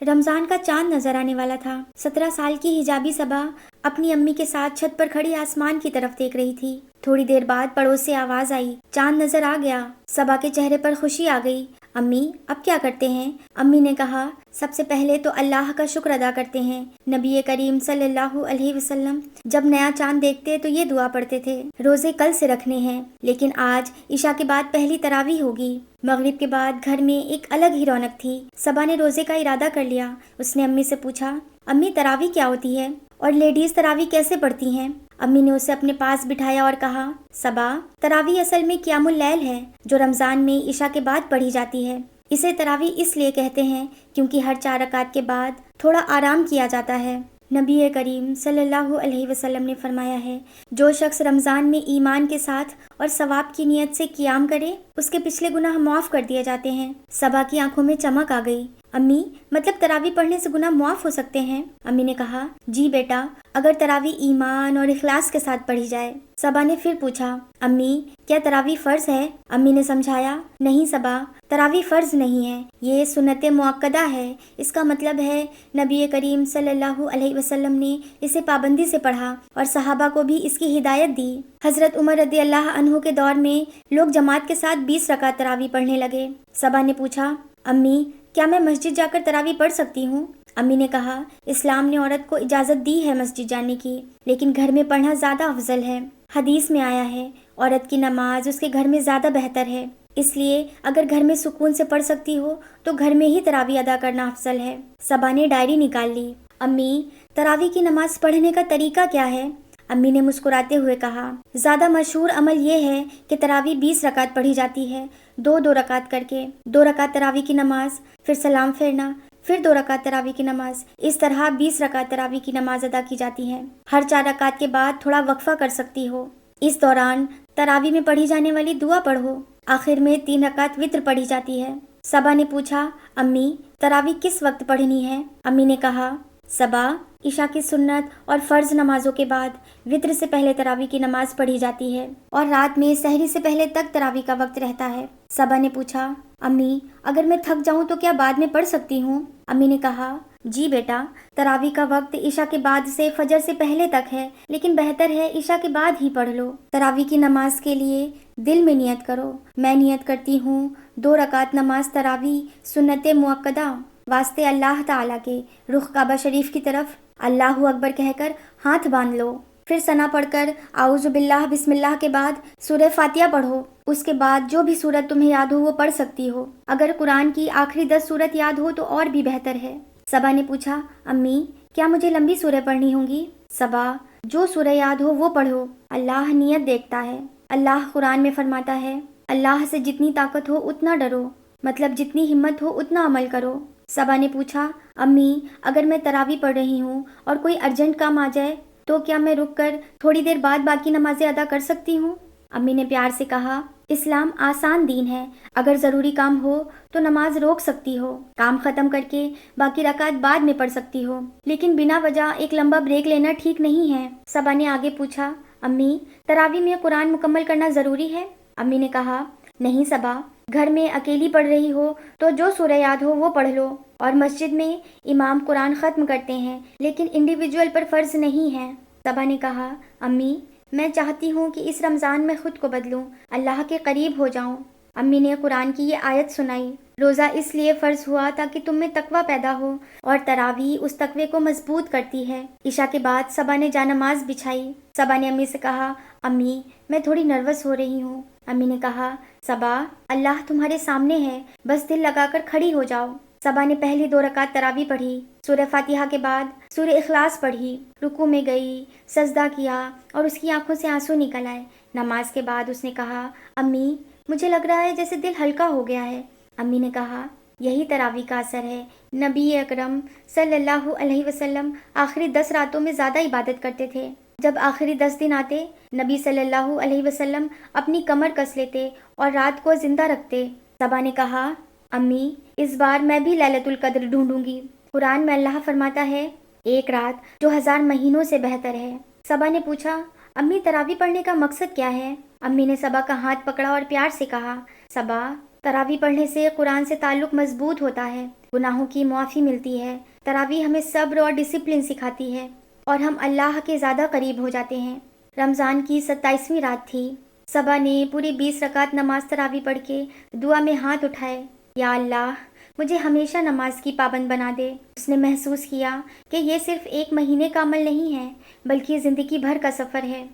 رمضان کا چاند نظر آنے والا تھا۔ 17 سال کی حجابی صبا اپنی امی کے ساتھ چھت پر کھڑی آسمان کی طرف دیکھ رہی تھی۔ تھوڑی دیر بعد پڑوس سے آواز آئی، چاند نظر آ گیا۔ صبا کے چہرے پر خوشی آ گئی۔ امی اب کیا کرتے ہیں؟ امی نے کہا، سب سے پہلے تو اللہ کا شکر ادا کرتے ہیں۔ نبی کریم صلی اللہ علیہ وسلم جب نیا چاند دیکھتے تو یہ دعا پڑھتے تھے، روزے کل سے رکھنے ہیں، لیکن آج عشاء کے بعد پہلی تراویح ہوگی۔ مغرب کے بعد گھر میں ایک الگ ہی رونق تھی۔ صبا نے روزے کا ارادہ کر لیا۔ اس نے امی سے پوچھا، امی تراویح کیا ہوتی ہے اور لیڈیز تراویح کیسے پڑھتی ہیں؟ امی نے اسے اپنے پاس بٹھایا اور کہا، صبا تراویح اصل میں قیام اللیل ہے جو رمضان میں عشاء کے بعد پڑھی جاتی ہے۔ اسے تراویح اس لیے کہتے ہیں کیونکہ ہر 4 رکعت کے بعد تھوڑا آرام کیا جاتا ہے۔ نبی کریم صلی اللہ علیہ وسلم نے فرمایا ہے، جو شخص رمضان میں ایمان کے ساتھ اور ثواب کی نیت سے قیام کرے اس کے پچھلے گناہ معاف کر دیے جاتے ہیں۔ صبا کی آنکھوں میں چمک آ گئی۔ امی مطلب تراویح پڑھنے سے گناہ معاف ہو سکتے ہیں؟ امی نے کہا، جی بیٹا، اگر تراویح ایمان اور اخلاص کے ساتھ پڑھی جائے۔ صبا نے پھر پوچھا، امی کیا تراویح فرض ہے؟ امی نے سمجھایا، نہیں صبا، تراویح فرض نہیں ہے، یہ سنت مؤکدہ ہے۔ اس کا مطلب ہے نبی کریم صلی اللہ علیہ وسلم نے اسے پابندی سے پڑھا اور صحابہ کو بھی اس کی ہدایت دی۔ حضرت عمر رضی اللہ عنہ کے دور میں لوگ جماعت کے ساتھ 20 رکعت تراویح پڑھنے لگے۔ صبا نے پوچھا، امی کیا میں مسجد جا کر تراویح پڑھ سکتی ہوں؟ امی نے کہا، اسلام نے عورت کو اجازت دی ہے مسجد جانے کی، لیکن گھر میں پڑھنا زیادہ افضل ہے۔ حدیث میں آیا ہے، عورت کی نماز اس کے گھر میں زیادہ بہتر ہے، اس لیے اگر گھر میں سکون سے پڑھ سکتی ہو تو گھر میں ہی تراویح ادا کرنا افضل ہے۔ صبا نے ڈائری نکال لی۔ امی تراویح کی نماز پڑھنے کا طریقہ کیا ہے؟ امی نے مسکراتے ہوئے کہا، زیادہ مشہور عمل یہ ہے کہ تراویح 20 رکعت پڑھی جاتی ہے، 2 رکعت کر کے، 2 رکعت تراویح کی نماز، پھر سلام پھیرنا، پھر 2 رکعت تراویح کی نماز، اس طرح 20 رکعت تراویح کی نماز ادا کی جاتی ہے۔ ہر 4 رکعت کے بعد تھوڑا وقفہ کر سکتی ہو۔ اس دوران تراویح میں پڑھی جانے والی دعا پڑھو۔ آخر میں 3 رکعت وتر پڑھی جاتی ہے۔ صبا نے پوچھا، امی تراویح کس وقت پڑھنی ہے؟ امی نے کہا، صبا عشاء کی سنت اور فرض نمازوں کے بعد وتر سے پہلے تراویح کی نماز پڑھی جاتی ہے اور رات میں سحری سے پہلے تک تراویح کا وقت رہتا ہے۔ صبا نے پوچھا، امی اگر میں تھک جاؤں تو کیا بعد میں پڑھ سکتی ہوں؟ امی نے کہا، جی بیٹا، تراویح کا وقت عشاء کے بعد سے فجر سے پہلے تک ہے، لیکن بہتر ہے عشاء کے بعد ہی پڑھ لو۔ تراویح کی نماز کے لیے دل میں نیت کرو۔ میں نیت کرتی ہوں 2 رکعت نماز تراویح سنت مؤکدہ واسطے اللہ تعالیٰ کے، رخ کعبہ شریف کی طرف، اللہ اکبر کہہ کر ہاتھ باندھ لو، پھر ثنا پڑھ کر اعوذ باللہ بسم اللہ کے بعد سورہ فاتحہ پڑھو۔ اس کے بعد جو بھی سورت تمہیں یاد ہو وہ پڑھ سکتی ہو، اگر قرآن کی آخری 10 سورت یاد ہو تو اور بھی بہتر ہے۔ صبا نے پوچھا، امی کیا مجھے لمبی سورہ پڑھنی ہوں گی؟ صبا جو سورہ یاد ہو وہ پڑھو، اللہ نیت دیکھتا ہے۔ اللہ قرآن میں فرماتا ہے، اللہ سے جتنی طاقت ہو اتنا ڈرو، مطلب جتنی ہمت ہو اتنا عمل کرو۔ صبا نے پوچھا، امی اگر میں تراویح پڑھ رہی ہوں اور کوئی ارجنٹ کام آ جائے تو کیا میں رک کر تھوڑی دیر بعد باقی نمازیں ادا کر سکتی ہوں؟ امی نے پیار سے کہا، اسلام آسان دین ہے، اگر ضروری کام ہو تو نماز روک سکتی ہو، کام ختم کر کے باقی رکعت بعد میں پڑھ سکتی ہو، لیکن بنا وجہ ایک لمبا بریک لینا ٹھیک نہیں ہے۔ صبا نے آگے پوچھا، امی تراویح میں قرآن مکمل کرنا ضروری ہے؟ امی نے کہا، نہیں صبا، گھر میں اکیلی پڑھ رہی ہو تو جو سورہ یاد ہو وہ پڑھ لو، اور مسجد میں امام قرآن ختم کرتے ہیں، لیکن انڈیویجول پر فرض نہیں ہے۔ صبا نے کہا، امی میں چاہتی ہوں کہ اس رمضان میں خود کو بدلوں، اللہ کے قریب ہو جاؤں۔ امی نے قرآن کی یہ آیت سنائی، روزہ اس لیے فرض ہوا تاکہ تم میں تقوی پیدا ہو، اور تراویح اس تقوی کو مضبوط کرتی ہے۔ عشاء کے بعد صبا نے جانماز بچھائی۔ صبا نے امی سے کہا، امی میں تھوڑی نروس ہو رہی ہوں۔ امی نے کہا، صبا اللہ تمہارے سامنے ہے، بس دل لگا کر کھڑی ہو جاؤ۔ صبا نے پہلی 2 رکعت تراویح پڑھی، سورہ فاتحہ کے بعد سورہ اخلاص پڑھی، رکوع میں گئی، سجدہ کیا اور اس کی آنکھوں سے آنسو نکل آئے۔ نماز کے بعد اس نے کہا، امی مجھے لگ رہا ہے جیسے دل ہلکا ہو گیا ہے۔ امی نے کہا، یہی تراویح کا اثر ہے۔ نبی اکرم صلی اللہ علیہ وسلم آخری 10 راتوں میں زیادہ عبادت کرتے تھے۔ جب آخری 10 دن آتے، نبی صلی اللہ علیہ وسلم اپنی کمر کس لیتے اور رات کو زندہ رکھتے۔ صبا نے کہا، امی اس بار میں بھی لیلۃ القدر ڈھونڈوں گی۔ قرآن میں اللہ فرماتا ہے، ایک رات جو 1000 مہینوں سے بہتر ہے۔ صبا نے پوچھا، امی تراویح پڑھنے کا مقصد کیا ہے؟ امی نے صبا کا ہاتھ پکڑا اور پیار سے کہا، صبا تراویح پڑھنے سے قرآن سے تعلق مضبوط ہوتا ہے، گناہوں کی معافی ملتی ہے۔ تراویح ہمیں صبر اور ڈسپلن سکھاتی ہے اور ہم اللہ کے زیادہ قریب ہو جاتے ہیں۔ رمضان کی 27ویں رات تھی۔ صبا نے پوری 20 رکعت نماز تراویح پڑھ کے دعا میں ہاتھ اٹھائے، یا اللہ مجھے ہمیشہ نماز کی پابند بنا دے۔ اس نے محسوس کیا کہ یہ صرف ایک مہینے کا عمل نہیں ہے بلکہ زندگی بھر کا سفر ہے۔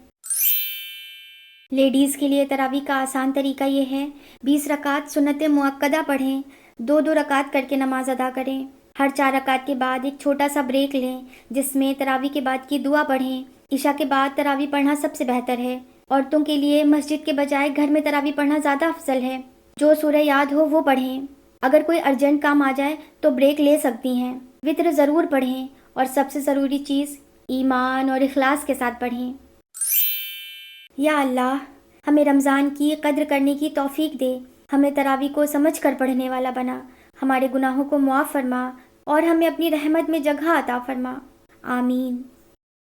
لیڈیز کے لیے تراویح کا آسان طریقہ یہ ہے، 20 رکعت سنت مؤکدہ پڑھیں، 2 رکعت کر کے نماز ادا کریں۔ ہر 4 رکعت کے بعد ایک چھوٹا سا بریک لیں جس میں تراویح کے بعد کی دعا پڑھیں۔ عشاء کے بعد تراویح پڑھنا سب سے بہتر ہے۔ عورتوں کے لیے مسجد کے بجائے گھر میں تراویح پڑھنا زیادہ افضل ہے۔ جو سورہ یاد ہو وہ پڑھیں۔ اگر کوئی ارجنٹ کام آ جائے تو بریک لے سکتی ہیں۔ وطر ضرور پڑھیں اور سب سے ضروری چیز ایمان اور اخلاص کے ساتھ پڑھیں۔ یا اللہ ہمیں رمضان کی قدر کرنے کی توفیق دے، ہمیں تراویح کو سمجھ کر پڑھنے والا بنا، ہمارے گناہوں کو معاف فرما اور ہمیں اپنی رحمت میں جگہ عطا فرما، آمین۔